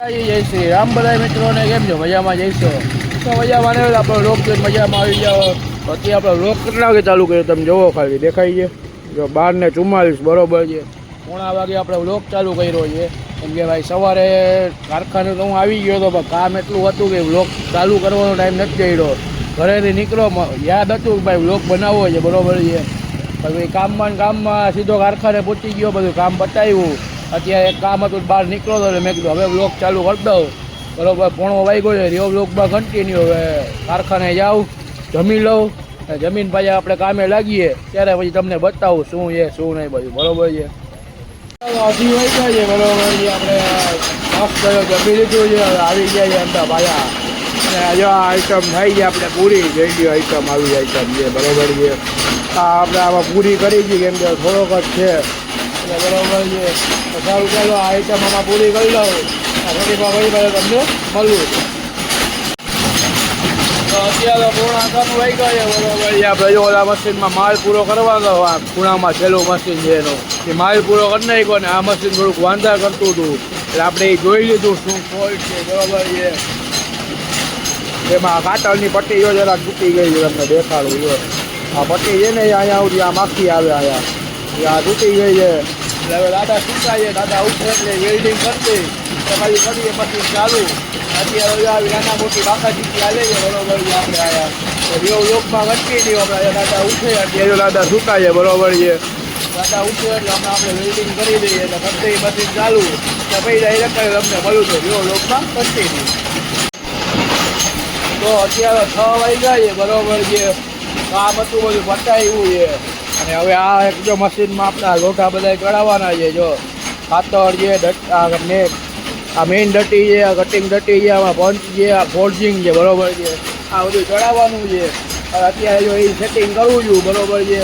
જય શ્રી રામ બધા મિત્રોને કેમ છો? મજામાં જઈશો તો મજામાં ને આપણો લોક જોઈને મજામાં આવી જાઓ. અત્યારે આપણો લોક કેટલા વાગે ચાલુ કર્યો તમે જોવો, ખાલી દેખાય છે જો 12:44 બરોબર છે. 3 વાગે આપણે લોક ચાલુ કર્યો છે. કેમ કે ભાઈ સવારે કારખાને તો હું આવી ગયો હતો, પણ કામ એટલું હતું કે લોક ચાલુ કરવાનો ટાઈમ નથી મળ્યો. ઘરેથી નીકળો યાદ હતું કે ભાઈ લોક બનાવવો છે બરોબર છે. પછી કામમાં સીધો કારખાને પહોંચી ગયો, બધું કામ બતાવ્યું. અત્યારે એક કામ હતું બહાર નીકળો હતો એટલે મેં કીધું હવે બ્લોગ ચાલુ કરી દઉં બરોબર. 3 વાગ્યો છે, રહ્યો બ્લોગમાં કન્ટિન્યુ. હવે કારખાને જાઉં, જમી લઉં, જમીન પાછા આપણે કામે લાગીએ ત્યારે પછી તમને બતાવું શું છે શું નહીં બધું બરોબર છે. 8 વાગ્યા છે બરોબર છે. આપણે મસ્ત જમી લીધું છે, હવે આવી ગયા છે અંદર પાછા. અને જો આ આઈટમ થઈ છે આપણે પૂરી જેડી આઈટમ આવી આઈટમ છે બરોબર છે. આપણે આમાં પૂરી કરી છે કેમ કે થોડોક જ છે બરોબર છે. સારું ચાલો આ આઈટમ આમાં પૂરી કરી લઉં, થોડીમાં વહી ભાઈ તમને મળવું. તો અત્યારે 9:30 વાગ્યા છે બરોબર છે. આપણે જો ઓલા મશીનમાં માલ પૂરો કરવાનો, આ ખૂણામાં છેલ્લું મશીન છે એનો એ માલ પૂરો કરી નાખ્યો ને આ મશીન થોડુંક વાંધા કરતું હતું એટલે આપણે એ જોઈ લીધું શું ફોલ્ટ છે બરોબર છે. એમાં કાતરની પટ્ટી જો જરા તૂટી ગઈ છે, તમને દેખાડું જો આ પટ્ટી છે ને અહીંયા સુધી આ માખી આવે અહીંયા આ તૂટી ગઈ છે. એટલે હવે દાદા સુકાય છે, દાદા ઉઠે એટલે વેલ્ડિંગ કરતી તમારી કરીએ પછી ચાલુ. અત્યારે આવી નાના મોટી બાકા ચીકી હાલે છે બરોબર છે. આપણે આવ્યા રિયો લોકમાં ઘટકી નહીં આપણે દાદા ઉઠે અત્યારે દાદા સુકાય છે બરોબર છે. દાદા ઉઠે એટલે હમણાં આપણે વેલ્ડિંગ કરી દઈએ એટલે કરતી પછી ચાલુ તો પછી ડાયરેક્ટ તમને મળ્યું છે રિયો લોકમાં ઘટકી નહીં. તો અત્યારે 6 વાગ્યા છે બરોબર છે. કામ હતું બધું પતાવ્યું છે અને હવે આ એક જો મશીનમાં આપણા લોટા બધા ચડાવવાના છે. જો ખાતર છે, આ મેઇન ડટી છે, આ કટિંગ ડટી છે, આમાં પંચ છે, આ ફોર્જિંગ છે બરોબર છે. આ બધું ચડાવવાનું છે. અત્યારે જો એ સેટિંગ કરવું છું બરોબર છે.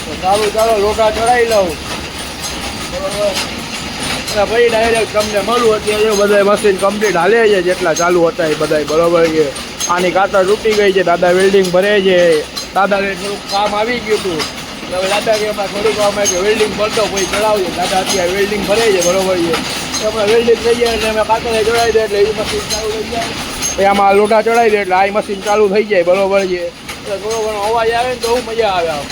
તો સારું ચાલો લોટા ચડાવી લઉં બરોબર અને પછી ડાયરેક્ટ તમને મળું. અત્યારે જો બધા મશીન કમ્પ્લીટ હાલે છે જેટલા ચાલુ હતા એ બધા બરોબર છે. આની કાતર તૂટી ગઈ છે, દાદા વેલ્ડિંગ ભરે છે. દાદાને થોડુંક કામ આવી ગયું હતું હવે દાદા કે એમાં થોડુંક અમે કે વેલ્ડિંગ ભરતો પછી ચડાવજો. દાદા અત્યારે વેલ્ડિંગ ભરે છે બરોબર છે. હમણાં વેલ્ડિંગ થઈ જાય એટલે અમે કાતરે ચડાવી દે એટલે એ મશીન ચાલુ થઈ જાય. પછી આમાં લોટા ચડાવી દે એટલે આ મશીન ચાલુ થઈ જાય બરોબર છે. એટલે થોડો ઘણો અવાજ આવે ને તો બહુ મજા આવે આમ.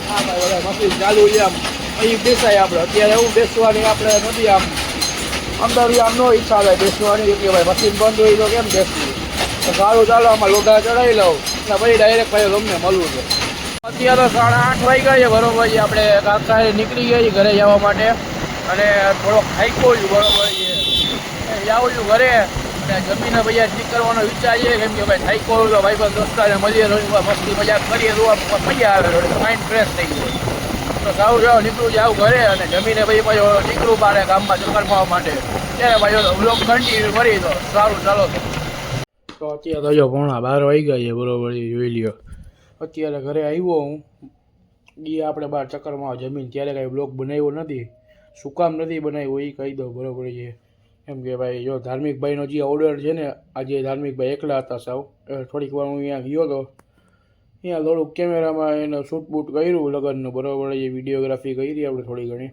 હા ભાઈ બધા મશીન ચાલુ છે આમ અહીં બેસાય આપણે. અત્યારે એવું બેસવાની આપણે નથી આમ અંદર આમ ન ઈચ્છા થાય બેસવાની કે ભાઈ મશીન બંધ હોય તો કેમ બેસવું. તો સારું ચાલો આમાં લોટા ચડાવી લઉં એટલે પછી ડાયરેક્ટ ભાઈ તમને મળવું છે. અત્યારે 8:30 વાગ્યા છે બરોબર છે. આપણે કારખાને નીકળી ગયા છીએ ઘરે જવા માટે અને થોડોક થાક્યો છું બરોબર છે. જાઉં છું ઘરે અને જમીને પછી ઠીક કરવાનો વિચાર છે કેમ કે ભાઈ થાક્યો તો ભાઈ દોસ્તાને મળીએ મસ્તી મજાક કરીએ તો મજા આવે, થોડી માઇન્ડ ફ્રેશ થઈ જાય. તો સારું જાવ નીકળું જાવ ઘરે અને જમીને પછી પાછું નીકળવું પાડે ગામમાં ચક્કર મારવા માટે ત્યારે પાછું બ્લોગ કન્ટિન્યુ કરી દો. સારું ચાલો. તો અત્યારે તો જો 12:15 વાગ્યા છે બરોબર છે. જોઈ લ્યો અત્યારે ઘરે આવ્યો હું એ આપણે બહાર ચક્કરમાં જમીન ત્યારે કાંઈ બ્લોગ બનાવ્યો નથી. શું કામ નથી બનાવ્યો એ કહી દો બરોબર છે. કેમ કે ભાઈ જો ધાર્મિકભાઈનો જે ઓર્ડર છે ને આજે ધાર્મિકભાઈ એકલા હતા સાવ. થોડીક વાર હું અહીંયા ગયો હતો, અહીંયા થોડુંક કેમેરામાં એને શૂટ બૂટ કર્યું લગ્નનું બરોબર છે. વિડીયોગ્રાફી કરી આપણે થોડી ઘણી.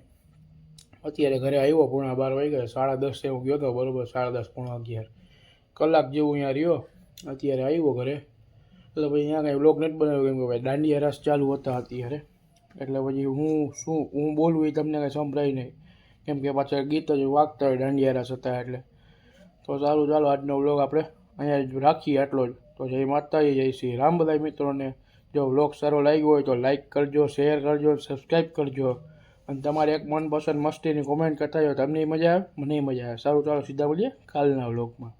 અત્યારે ઘરે આવ્યો 12:15 વાગ્યા. 10:30 હું ગયો હતો બરોબર. 10:30 પોણા 11 કલાક જેવું અહીંયા રહ્યો. અત્યારે આવ્યો ઘરે એટલે પછી અહીંયા કાંઈ બ્લોગ નથી બનાવ્યો કેમ કે ભાઈ દાંડિયા રાસ ચાલુ હતા અત્યારે. એટલે પછી હું બોલવું એ તમને કાંઈ સંભળાય નહીં કેમ કે પાછળ ગીત જ વાગતા હોય દાંડિયા રાસ હતા એટલે. તો સારું ચાલો આજનો બ્લોગ આપણે અહીંયા જ રાખીએ આટલો જ. તો જય માતાજી, જય શ્રી રામ બધા મિત્રોને. જો બ્લોગ સારો લાગ્યો હોય તો લાઇક કરજો, શેર કરજો, સબસ્ક્રાઈબ કરજો અને તમારે એક મનપસંદ મસ્તીની કોમેન્ટ કરતા હોય તમને મજા આવે મને મજા આવે. સારું ચાલો સીધા મળીએ કાલના બ્લોગમાં.